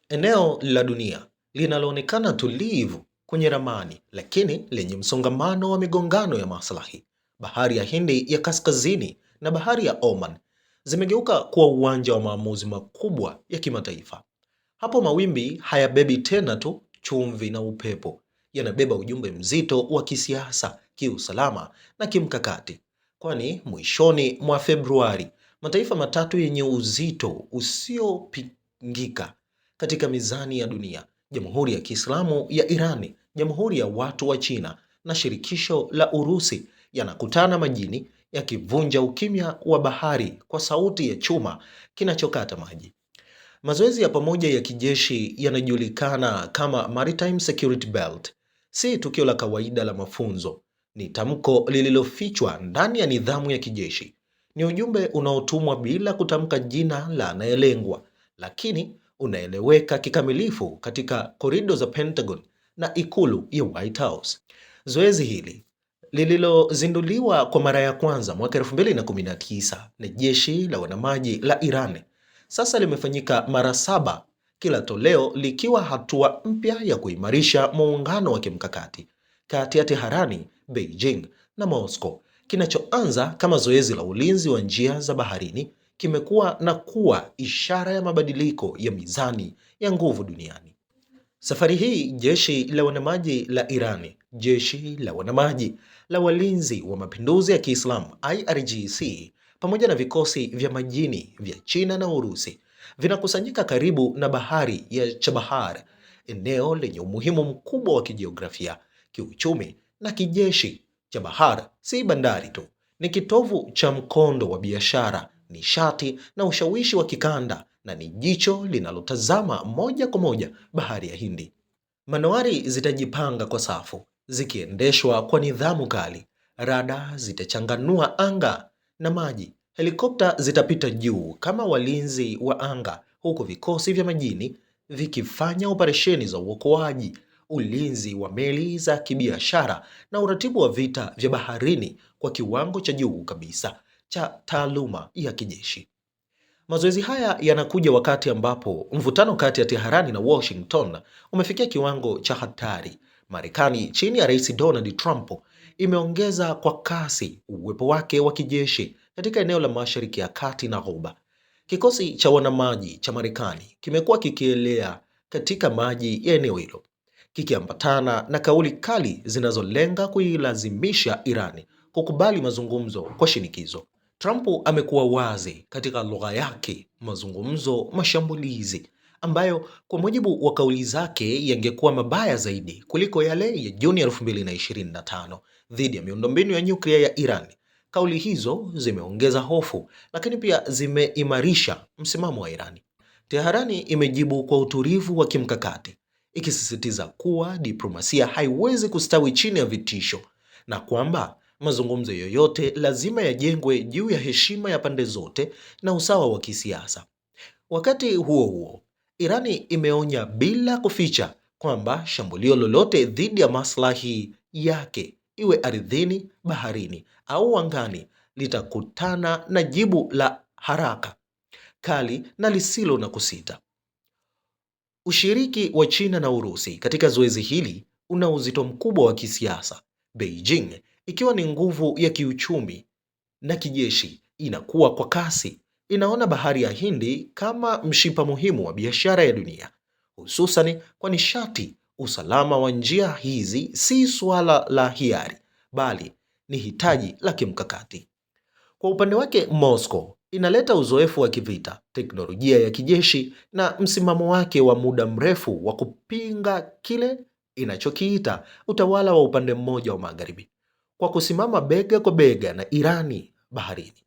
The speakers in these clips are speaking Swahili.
Eneo la dunia linaloonekana tulivu kwenye ramani, lakini lenye msongamano wa migongano ya maslahi. Bahari ya Hindi ya kaskazini na bahari ya Oman zimegeuka kuwa uwanja wa maamuzi makubwa ya kimataifa. Hapo mawimbi hayabebi tena tu chumvi na upepo, yanabeba ujumbe mzito wa kisiasa, kiusalama na kimkakati. Kwani mwishoni mwa Februari, mataifa matatu yenye uzito usiopingika katika mizani ya dunia: Jamhuri ya Kiislamu ya Irani, Jamhuri ya Watu wa China na Shirikisho la Urusi yanakutana majini, yakivunja ukimya wa bahari kwa sauti ya chuma kinachokata maji. Mazoezi ya pamoja ya kijeshi yanajulikana kama Maritime Security Belt. Si tukio la kawaida la mafunzo, ni tamko lililofichwa ndani ya nidhamu ya kijeshi. Ni ujumbe unaotumwa bila kutamka jina la anayelengwa, lakini unaeleweka kikamilifu katika korido za Pentagon na ikulu ya White House. Zoezi hili lililozinduliwa kwa mara ya kwanza mwaka 2019 na jeshi la wanamaji la Iran sasa limefanyika mara 7, kila toleo likiwa hatua mpya ya kuimarisha muungano wa kimkakati kati ya Teherani, Beijing na Moscow. Kinachoanza kama zoezi la ulinzi wa njia za baharini kimekuwa na kuwa ishara ya mabadiliko ya mizani ya nguvu duniani. Safari hii jeshi la wanamaji la Irani, jeshi la wanamaji la walinzi wa mapinduzi ya Kiislamu IRGC, pamoja na vikosi vya majini vya China na Urusi vinakusanyika karibu na bahari ya Chabahar, eneo lenye umuhimu mkubwa wa kijiografia, kiuchumi na kijeshi. Chabahar si bandari tu, ni kitovu cha mkondo wa biashara, nishati na ushawishi wa kikanda, na ni jicho linalotazama moja kwa moja bahari ya Hindi. Manowari zitajipanga kwa safu, zikiendeshwa kwa nidhamu kali. Rada zitachanganua anga na maji. Helikopta zitapita juu kama walinzi wa anga, huku vikosi vya majini vikifanya operesheni za uokoaji, ulinzi wa meli za kibiashara na uratibu wa vita vya baharini kwa kiwango cha juu kabisa cha taaluma ya kijeshi. Mazoezi haya yanakuja wakati ambapo mvutano kati ya Teherani na Washington umefikia kiwango cha hatari. Marekani chini ya Rais Donald Trump imeongeza kwa kasi uwepo wake wa kijeshi katika eneo la Mashariki ya Kati na Ghuba. Kikosi cha wanamaji cha Marekani kimekuwa kikielea katika maji ya eneo hilo, kikiambatana na kauli kali zinazolenga kuilazimisha Irani kukubali mazungumzo kwa shinikizo. Trump amekuwa wazi katika lugha yake: mazungumzo, mashambulizi, ambayo kwa mujibu wa kauli zake yangekuwa mabaya zaidi kuliko yale ya Juni 2025 dhidi ya miundombinu ya nyuklia ya Iran. Kauli hizo zimeongeza hofu, lakini pia zimeimarisha msimamo wa Irani. Teherani imejibu kwa utulivu wa kimkakati, ikisisitiza kuwa diplomasia haiwezi kustawi chini ya vitisho na kwamba mazungumzo yoyote lazima yajengwe juu ya heshima ya pande zote na usawa wa kisiasa. Wakati huo huo, Irani imeonya bila kuficha kwamba shambulio lolote dhidi ya maslahi yake, iwe ardhini, baharini au angani, litakutana na jibu la haraka, kali na lisilo na kusita. Ushiriki wa China na Urusi katika zoezi hili una uzito mkubwa wa kisiasa. Beijing, ikiwa ni nguvu ya kiuchumi na kijeshi, inakuwa kwa kasi. Inaona bahari ya Hindi kama mshipa muhimu wa biashara ya dunia, hususan kwa nishati. Usalama wa njia hizi si suala la hiari, bali ni hitaji la kimkakati. Kwa upande wake, Moscow inaleta uzoefu wa kivita, teknolojia ya kijeshi na msimamo wake wa muda mrefu wa kupinga kile inachokiita utawala wa upande mmoja wa Magharibi. Kwa kusimama bega kwa bega na Irani baharini,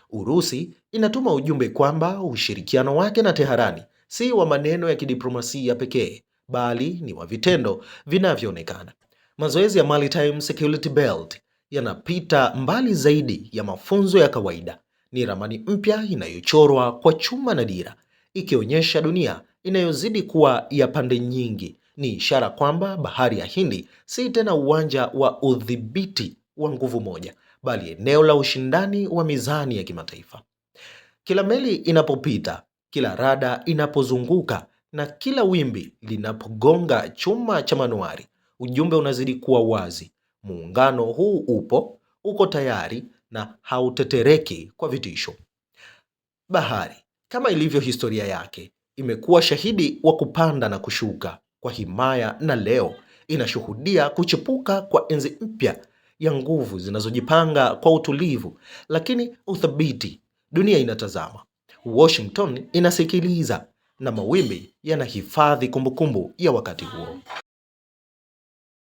Urusi inatuma ujumbe kwamba ushirikiano wake na Teherani si wa maneno ya kidiplomasia pekee, bali ni wa vitendo vinavyoonekana. Mazoezi ya Maritime Security Belt yanapita mbali zaidi ya mafunzo ya kawaida. Ni ramani mpya inayochorwa kwa chuma na dira, ikionyesha dunia inayozidi kuwa ya pande nyingi. Ni ishara kwamba bahari ya Hindi si tena uwanja wa udhibiti wa nguvu moja, bali eneo la ushindani wa mizani ya kimataifa. Kila meli inapopita, kila rada inapozunguka Na kila wimbi linapogonga chuma cha manuari, ujumbe unazidi kuwa wazi. Muungano huu uko tayari na hautetereki kwa vitisho. Bahari, kama ilivyo historia yake, imekuwa shahidi wa kupanda na kushuka kwa himaya, na leo inashuhudia kuchipuka kwa enzi mpya ya nguvu zinazojipanga kwa utulivu lakini uthabiti. Dunia inatazama, Washington inasikiliza, na mawimbi yanahifadhi kumbukumbu ya wakati huo.